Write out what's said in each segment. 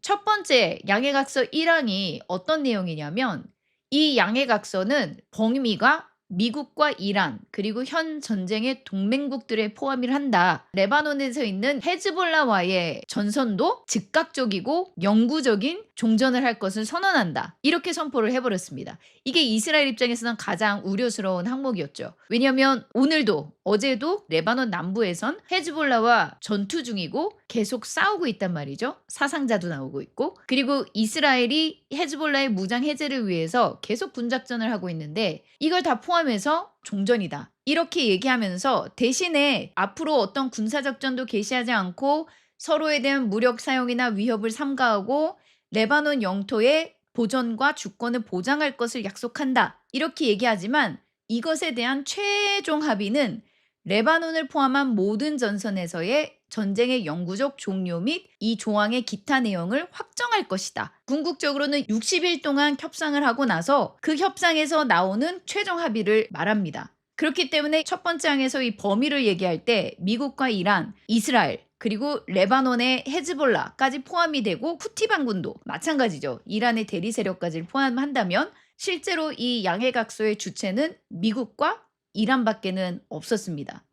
첫 번째 양해각서 1항이 어떤 내용이냐면 이 양해각서는 범위가 미국과 이란 그리고 현 전쟁의 동맹국들에 포함을 한다. 레바논에서 있는 헤즈볼라와의 전선도 즉각적이고 영구적인 종전을 할 것을 선언한다. 이렇게 선포를 해버렸습니다. 이게 이스라엘 입장에서는 가장 우려스러운 항목이었죠. 왜냐하면 오늘도 어제도 레바논 남부에선 헤즈볼라와 전투 중이고 계속 싸우고 있단 말이죠. 사상자도 나오고 있고. 그리고 이스라엘이 헤즈볼라의 무장 해제를 위해서 계속 군작전을 하고 있는데 이걸 다 포함해서 종전이다. 이렇게 얘기하면서 대신에 앞으로 어떤 군사작전도 개시하지 않고 서로에 대한 무력 사용이나 위협을 삼가하고 레바논 영토의 보전과 주권을 보장할 것을 약속한다. 이렇게 얘기하지만 이것에 대한 최종 합의는 레바논을 포함한 모든 전선에서의 전쟁의 영구적 종료 및 이 조항의 기타 내용을 확정할 것이다. 궁극적으로는 60일 동안 협상을 하고 나서 그 협상에서 나오는 최종 합의를 말합니다. 그렇기 때문에 첫 번째 항에서 이 범위를 얘기할 때 미국과 이란, 이스라엘, 그리고 레바논의 헤즈볼라까지 포함이 되고 후티 반군도 마찬가지죠. 이란의 대리 세력까지 포함한다면 실제로 이 양해각서의 주체는 미국과 이란밖에는 없었습니다.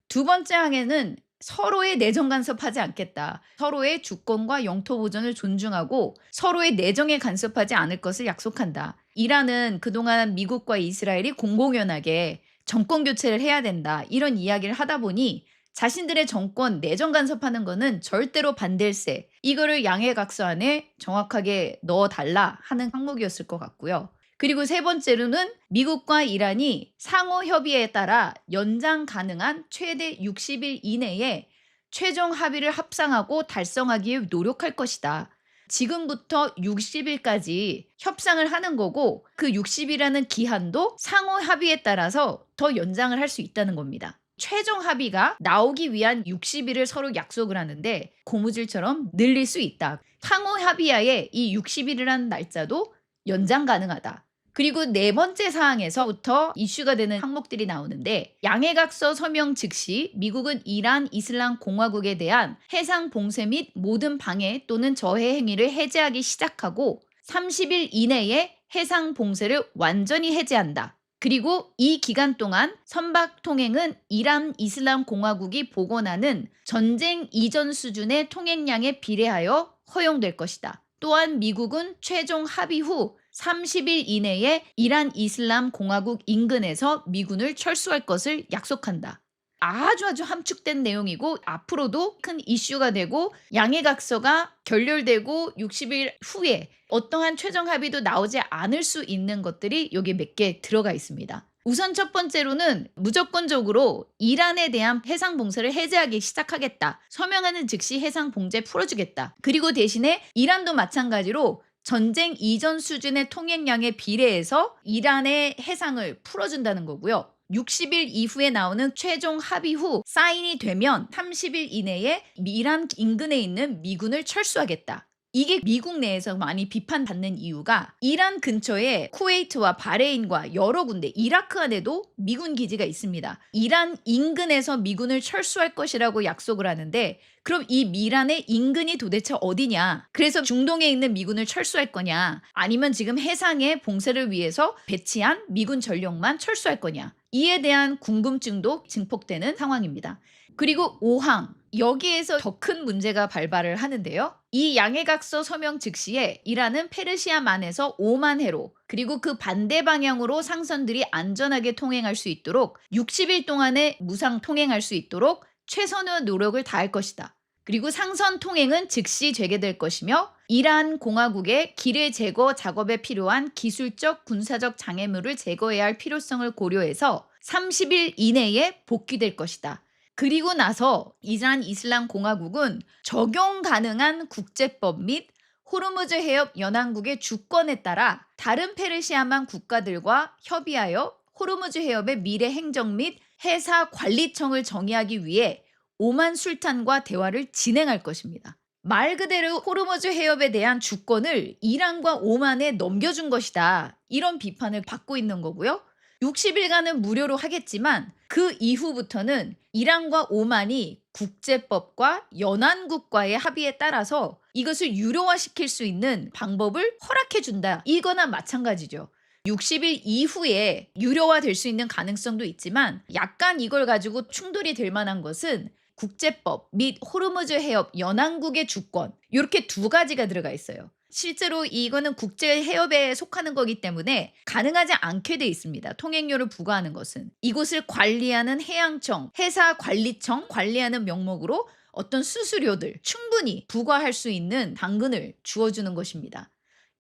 두 번째 항에는 서로의 내정 간섭하지 않겠다. 서로의 주권과 영토 보존을 존중하고 서로의 내정에 간섭하지 않을 것을 약속한다. 이란은 그동안 미국과 이스라엘이 공공연하게 정권 교체를 해야 된다. 이런 이야기를 하다 보니 자신들의 정권 내정 간섭하는 거는 절대로 반댈세. 이거를 양해각서 안에 정확하게 넣어달라 하는 항목이었을 것 같고요. 그리고 세 번째로는 미국과 이란이 상호 협의에 따라 연장 가능한 최대 60일 이내에 최종 합의를 합상하고 달성하기 위해 노력할 것이다. 지금부터 60일까지 협상을 하는 거고 그 60일이라는 기한도 상호 합의에 따라서 더 연장을 할 수 있다는 겁니다. 최종 합의가 나오기 위한 60일을 서로 약속을 하는데 고무줄처럼 늘릴 수 있다. 상호 합의하에 이 60일이라는 날짜도 연장 가능하다. 그리고 네 번째 사항에서부터 이슈가 되는 항목들이 나오는데 양해각서 서명 즉시 미국은 이란 이슬람 공화국에 대한 해상 봉쇄 및 모든 방해 또는 저해 행위를 해제하기 시작하고 30일 이내에 해상 봉쇄를 완전히 해제한다. 그리고 이 기간 동안 선박 통행은 이란 이슬람 공화국이 복원하는 전쟁 이전 수준의 통행량에 비례하여 허용될 것이다. 또한 미국은 최종 합의 후 30일 이내에 이란 이슬람 공화국 인근에서 미군을 철수할 것을 약속한다. 아주 함축된 내용이고 앞으로도 큰 이슈가 되고 양해각서가 결렬되고 60일 후에 어떠한 최종 합의도 나오지 않을 수 있는 것들이 여기 몇 개 들어가 있습니다. 우선 첫 번째로는 무조건적으로 이란에 대한 해상 봉쇄를 해제하기 시작하겠다. 서명하는 즉시 해상 봉쇄 풀어주겠다. 그리고 대신에 이란도 마찬가지로 전쟁 이전 수준의 통행량에 비례해서 이란의 해상을 풀어준다는 거고요. 60일 이후에 나오는 최종 합의 후 사인이 되면 30일 이내에 이란 인근에 있는 미군을 철수하겠다. 이게 미국 내에서 많이 비판받는 이유가 이란 근처에 쿠웨이트와 바레인과 여러 군데 이라크 안에도 미군 기지가 있습니다. 이란 인근에서 미군을 철수할 것이라고 약속을 하는데 그럼 이 이란의 인근이 도대체 어디냐? 그래서 중동에 있는 미군을 철수할 거냐? 아니면 지금 해상의 봉쇄를 위해서 배치한 미군 전력만 철수할 거냐? 이에 대한 궁금증도 증폭되는 상황입니다. 그리고 5항 여기에서 더 큰 문제가 발발을 하는데요. 이 양해각서 서명 즉시에 이란은 페르시아만에서 5만 해로 그리고 그 반대 방향으로 상선들이 안전하게 통행할 수 있도록 60일 동안에 무상 통행할 수 있도록 최선의 노력을 다할 것이다. 그리고 상선 통행은 즉시 재개될 것이며 이란 공화국의 기뢰 제거 작업에 필요한 기술적 군사적 장애물을 제거해야 할 필요성을 고려해서 30일 이내에 복귀될 것이다. 그리고 나서 이란 이슬람 공화국은 적용 가능한 국제법 및 호르무즈 해협 연안국의 주권에 따라 다른 페르시아만 국가들과 협의하여 호르무즈 해협의 미래 행정 및 해사 관리청을 정의하기 위해 오만 술탄과 대화를 진행할 것입니다. 말 그대로 호르무즈 해협에 대한 주권을 이란과 오만에 넘겨준 것이다. 이런 비판을 받고 있는 거고요. 60일간은 무료로 하겠지만 그 이후부터는 이란과 오만이 국제법과 연안국과의 합의에 따라서 이것을 유료화시킬 수 있는 방법을 허락해 준다. 이거나 마찬가지죠. 60일 이후에 유료화될 수 있는 가능성도 있지만 약간 이걸 가지고 충돌이 될 만한 것은 국제법 및 호르무즈 해협 연안국의 주권 이렇게 두 가지가 들어가 있어요. 실제로 이거는 국제 해협에 속하는 거기 때문에 가능하지 않게 돼 있습니다. 통행료를 부과하는 것은. 이곳을 관리하는 해양청, 해사관리청 관리하는 명목으로 어떤 수수료들 충분히 부과할 수 있는 당근을 주어주는 것입니다.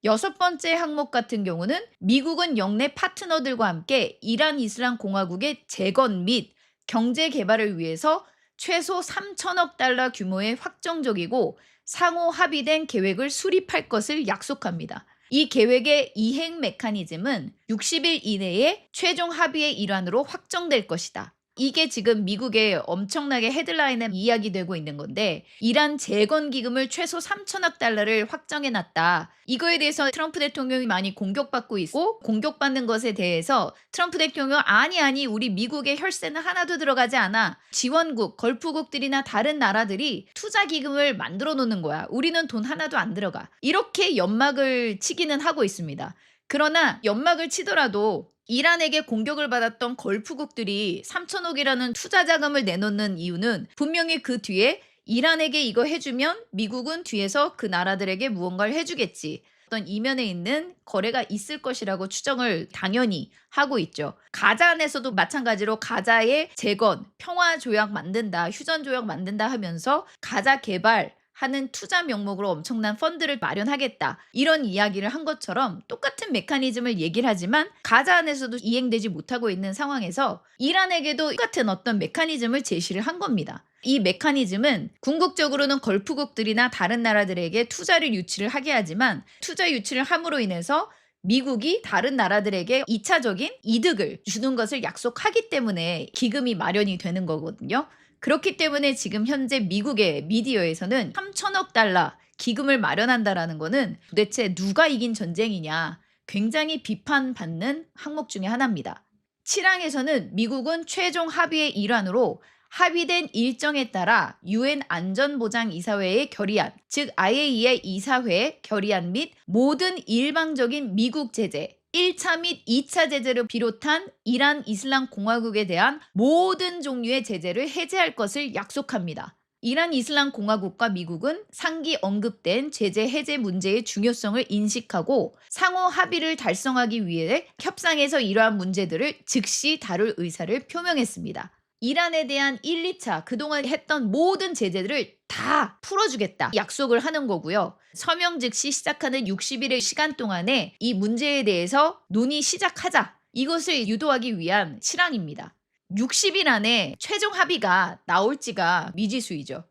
여섯 번째 항목 같은 경우는 미국은 영내 파트너들과 함께 이란 이슬람 공화국의 재건 및 경제 개발을 위해서 최소 3천억 달러 규모의 확정적이고 상호 합의된 계획을 수립할 것을 약속합니다. 이 계획의 이행 메커니즘은 60일 이내에 최종 합의의 일환으로 확정될 것이다. 이게 지금 미국에 엄청나게 헤드라인에 이야기되고 있는 건데 이란 재건 기금을 최소 3천억 달러를 확정해 놨다. 이거에 대해서 트럼프 대통령이 많이 공격받고 있고 공격받는 것에 대해서 트럼프 대통령 아니 우리 미국의 혈세는 하나도 들어가지 않아. 지원국, 걸프국들이나 다른 나라들이 투자 기금을 만들어 놓는 거야. 우리는 돈 하나도 안 들어가. 이렇게 연막을 치기는 하고 있습니다. 그러나 연막을 치더라도 이란에게 공격을 받았던 걸프국들이 3천억이라는 투자 자금을 내놓는 이유는 분명히 그 뒤에 이란에게 이거 해주면 미국은 뒤에서 그 나라들에게 무언가를 해주겠지. 어떤 이면에 있는 거래가 있을 것이라고 추정을 당연히 하고 있죠. 가자 안에서도 마찬가지로 가자의 재건, 평화 조약 만든다, 휴전 조약 만든다 하면서 가자 개발 하는 투자 명목으로 엄청난 펀드를 마련하겠다. 이런 이야기를 한 것처럼 똑같은 메커니즘을 얘기를 하지만 가자 안에서도 이행되지 못하고 있는 상황에서 이란에게도 똑같은 어떤 메커니즘을 제시를 한 겁니다. 이 메커니즘은 궁극적으로는 걸프국들이나 다른 나라들에게 투자를 유치를 하게 하지만 투자 유치를 함으로 인해서 미국이 다른 나라들에게 2차적인 이득을 주는 것을 약속하기 때문에 기금이 마련이 되는 거거든요. 그렇기 때문에 지금 현재 미국의 미디어에서는 3천억 달러 기금을 마련한다라는 거는 도대체 누가 이긴 전쟁이냐 굉장히 비판받는 항목 중에 하나입니다. 7항에서는 미국은 최종 합의의 일환으로 합의된 일정에 따라 유엔 안전보장이사회의 결의안, 즉 IAEA 이사회 결의안 및 모든 일방적인 미국 제재, 1차 및 2차 제재를 비롯한 이란 이슬람 공화국에 대한 모든 종류의 제재를 해제할 것을 약속합니다. 이란 이슬람 공화국과 미국은 상기 언급된 제재 해제 문제의 중요성을 인식하고 상호 합의를 달성하기 위해 협상에서 이러한 문제들을 즉시 다룰 의사를 표명했습니다. 이란에 대한 1, 2차 그동안 했던 모든 제재들을 다 풀어주겠다 약속을 하는 거고요. 서명 즉시 시작하는 60일의 시간 동안에 이 문제에 대해서 논의 시작하자. 이것을 유도하기 위한 실황입니다. 60일 안에 최종 합의가 나올지가 미지수이죠.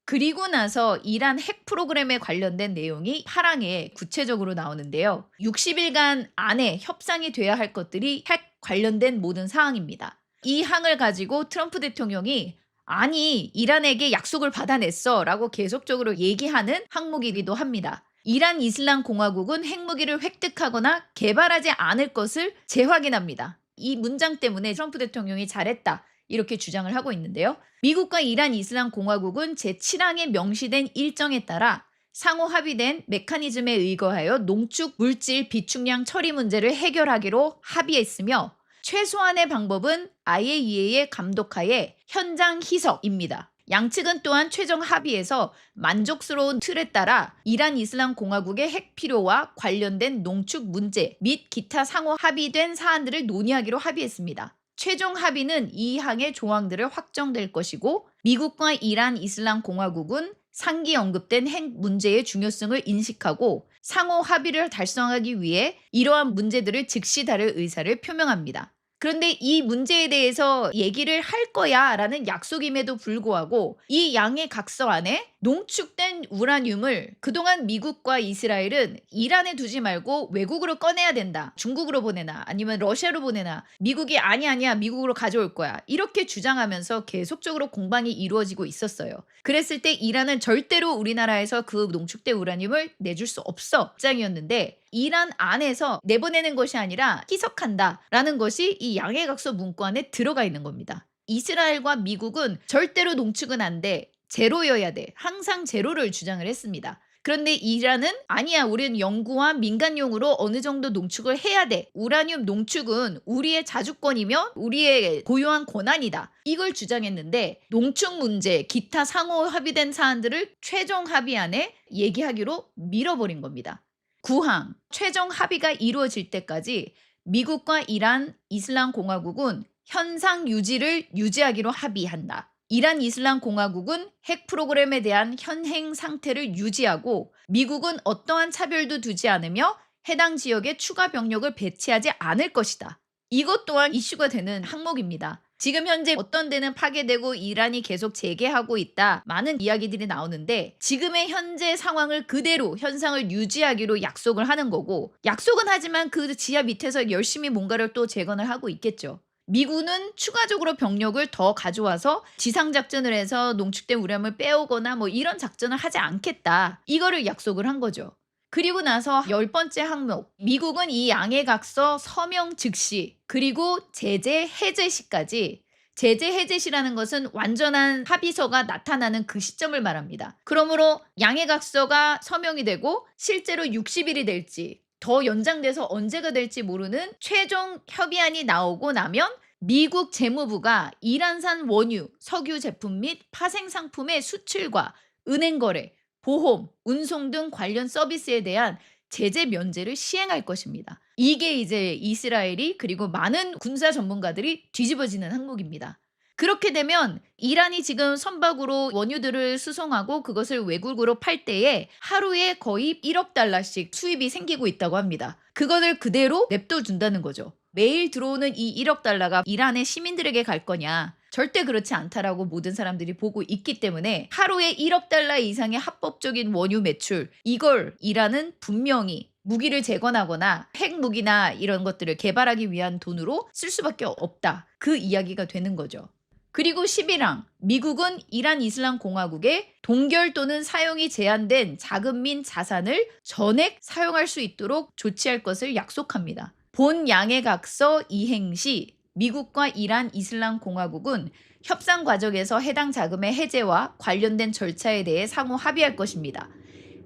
그리고 나서 이란 핵 프로그램에 관련된 내용이 8항에 구체적으로 나오는데요. 60일간 안에 협상이 돼야 할 것들이 핵 관련된 모든 사항입니다. 이 항을 가지고 트럼프 대통령이 아니 이란에게 약속을 받아냈어 라고 계속적으로 얘기하는 항목이기도 합니다. 이란 이슬람 공화국은 핵무기를 획득하거나 개발하지 않을 것을 재확인합니다. 이 문장 때문에 트럼프 대통령이 잘했다 이렇게 주장을 하고 있는데요. 미국과 이란 이슬람 공화국은 제7항에 명시된 일정에 따라 상호 합의된 메커니즘에 의거하여 농축 물질 비축량 처리 문제를 해결하기로 합의했으며 최소한의 방법은 IAEA의 감독하에 현장 희석입니다. 양측은 또한 최종 합의에서 만족스러운 틀에 따라 이란 이슬람 공화국의 핵 필요와 관련된 농축 문제 및 기타 상호 합의된 사안들을 논의하기로 합의했습니다. 최종 합의는 이 항의 조항들을 확정될 것이고 미국과 이란 이슬람 공화국은 상기 언급된 핵 문제의 중요성을 인식하고 상호 합의를 달성하기 위해 이러한 문제들을 즉시 다룰 의사를 표명합니다. 그런데 이 문제에 대해서 얘기를 할 거야 라는 약속임에도 불구하고 이 양의 각서 안에 농축된 우라늄을 그동안 미국과 이스라엘은 이란에 두지 말고 외국으로 꺼내야 된다. 중국으로 보내나 아니면 러시아로 보내나 미국이 아니야 미국으로 가져올 거야. 이렇게 주장하면서 계속적으로 공방이 이루어지고 있었어요. 그랬을 때 이란은 절대로 우리나라에서 그 농축된 우라늄을 내줄 수 없어 입장이었는데 이란 안에서 내보내는 것이 아니라 희석한다라는 것이 이 양해각서 문구 안에 들어가 있는 겁니다. 이스라엘과 미국은 절대로 농축은 안 돼. 제로여야 돼. 항상 제로를 주장을 했습니다. 그런데 이란은 아니야. 우리는 연구와 민간용으로 어느 정도 농축을 해야 돼. 우라늄 농축은 우리의 자주권이며 우리의 고유한 권한이다. 이걸 주장했는데 농축 문제, 기타 상호 합의된 사안들을 최종 합의안에 얘기하기로 밀어버린 겁니다. 9항 최종 합의가 이루어질 때까지 미국과 이란 이슬람 공화국은 현상 유지를 유지하기로 합의한다. 이란 이슬람 공화국은 핵 프로그램에 대한 현행 상태를 유지하고 미국은 어떠한 차별도 두지 않으며 해당 지역에 추가 병력을 배치하지 않을 것이다. 이것 또한 이슈가 되는 항목입니다. 지금 현재 어떤 데는 파괴되고 이란이 계속 재개하고 있다. 많은 이야기들이 나오는데 지금의 현재 상황을 그대로 현상을 유지하기로 약속을 하는 거고 약속은 하지만 그 지하 밑에서 열심히 뭔가를 또 재건을 하고 있겠죠. 미군은 추가적으로 병력을 더 가져와서 지상작전을 해서 농축된 우라늄을 빼오거나 뭐 이런 작전을 하지 않겠다. 이거를 약속을 한 거죠. 그리고 나서 10번째 항목, 미국은 이 양해각서 서명 즉시 그리고 제재 해제 시까지 제재 해제 시라는 것은 완전한 합의서가 나타나는 그 시점을 말합니다. 그러므로 양해각서가 서명이 되고 실제로 60일이 될지 더 연장돼서 언제가 될지 모르는 최종 협의안이 나오고 나면 미국 재무부가 이란산 원유, 석유 제품 및 파생 상품의 수출과 은행 거래, 보험, 운송 등 관련 서비스에 대한 제재 면제를 시행할 것입니다. 이게 이제 이스라엘이 그리고 많은 군사 전문가들이 뒤집어지는 항목입니다. 그렇게 되면 이란이 지금 선박으로 원유들을 수송하고 그것을 외국으로 팔 때에 하루에 거의 1억 달러씩 수입이 생기고 있다고 합니다. 그거를 그대로 냅둬준다는 거죠. 매일 들어오는 이 1억 달러가 이란의 시민들에게 갈 거냐? 절대 그렇지 않다라고 모든 사람들이 보고 있기 때문에 하루에 1억 달러 이상의 합법적인 원유 매출, 이걸 이란은 분명히 무기를 재건하거나 핵무기나 이런 것들을 개발하기 위한 돈으로 쓸 수밖에 없다. 그 이야기가 되는 거죠. 그리고 11항, 미국은 이란 이슬람 공화국에 동결 또는 사용이 제한된 자금 및 자산을 전액 사용할 수 있도록 조치할 것을 약속합니다. 본 양해각서 이행 시 미국과 이란 이슬람 공화국은 협상 과정에서 해당 자금의 해제와 관련된 절차에 대해 상호 합의할 것입니다.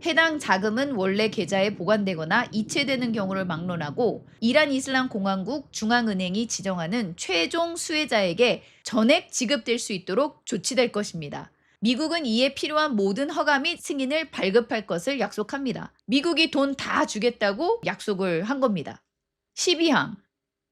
해당 자금은 원래 계좌에 보관되거나 이체되는 경우를 막론하고 이란 이슬람 공화국 중앙은행이 지정하는 최종 수혜자에게 전액 지급될 수 있도록 조치될 것입니다. 미국은 이에 필요한 모든 허가 및 승인을 발급할 것을 약속합니다. 미국이 돈 다 주겠다고 약속을 한 겁니다. 12항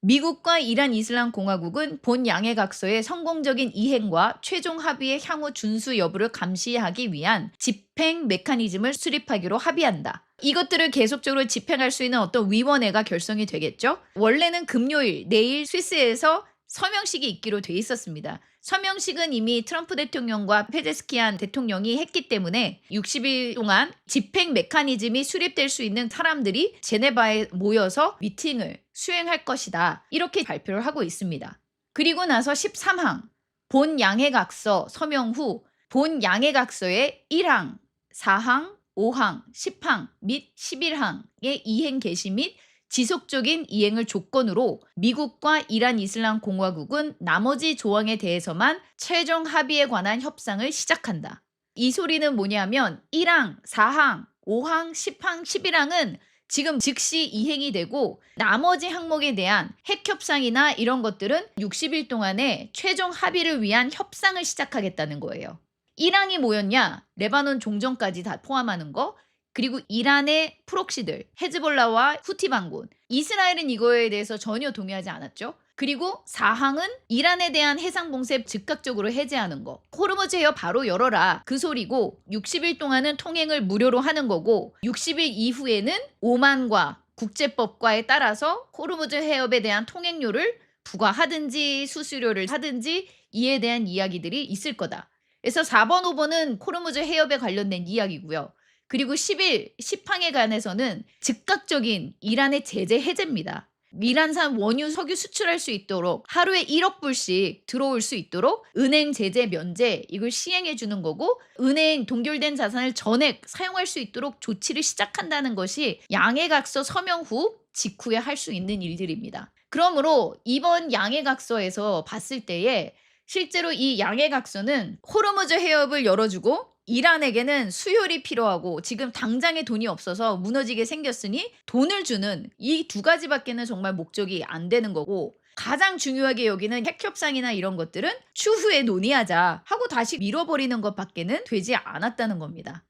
미국과 이란 이슬람 공화국은 본 양해각서의 성공적인 이행과 최종 합의의 향후 준수 여부를 감시하기 위한 집행 메커니즘을 수립하기로 합의한다. 이것들을 계속적으로 집행할 수 있는 어떤 위원회가 결성이 되겠죠. 원래는 금요일, 내일 스위스에서 서명식이 있기로 돼 있었습니다. 서명식은 이미 트럼프 대통령과 페제스키안 대통령이 했기 때문에 60일 동안 집행 메커니즘이 수립될 수 있는 사람들이 제네바에 모여서 미팅을 수행할 것이다. 이렇게 발표를 하고 있습니다. 그리고 나서 13항 본 양해각서 서명 후 본 양해각서의 1항, 4항, 5항, 10항 및 11항의 이행 개시 및 지속적인 이행을 조건으로 미국과 이란 이슬람 공화국은 나머지 조항에 대해서만 최종 합의에 관한 협상을 시작한다. 이 소리는 뭐냐면 1항, 4항, 5항, 10항, 11항은 지금 즉시 이행이 되고 나머지 항목에 대한 핵 협상이나 이런 것들은 60일 동안에 최종 합의를 위한 협상을 시작하겠다는 거예요. 1항이 뭐였냐? 레바논 종전까지 다 포함하는 거. 그리고 이란의 프록시들, 헤즈볼라와 후티 반군. 이스라엘은 이거에 대해서 전혀 동의하지 않았죠. 그리고 4항은 이란에 대한 해상 봉쇄 즉각적으로 해제하는 거. 호르무즈 해협 바로 열어라. 그 소리고 60일 동안은 통행을 무료로 하는 거고 60일 이후에는 오만과 국제법과에 따라서 호르무즈 해협에 대한 통행료를 부과하든지 수수료를 하든지 이에 대한 이야기들이 있을 거다. 그래서 4번, 5번은 호르무즈 해협에 관련된 이야기고요. 그리고 11, 10항에 관해서는 즉각적인 이란의 제재 해제입니다. 이란산 원유 석유 수출할 수 있도록 하루에 1억 불씩 들어올 수 있도록 은행 제재 면제 이걸 시행해 주는 거고, 은행 동결된 자산을 전액 사용할 수 있도록 조치를 시작한다는 것이 양해각서 서명 후 직후에 할 수 있는 일들입니다. 그러므로 이번 양해각서에서 봤을 때에 실제로 이 양해각서는 호르무즈 해협을 열어주고 이란에게는 수혈이 필요하고 지금 당장에 돈이 없어서 무너지게 생겼으니 돈을 주는 이 두 가지밖에는 정말 목적이 안 되는 거고, 가장 중요하게 여기는 핵 협상이나 이런 것들은 추후에 논의하자 하고 다시 미뤄버리는 것밖에는 되지 않았다는 겁니다.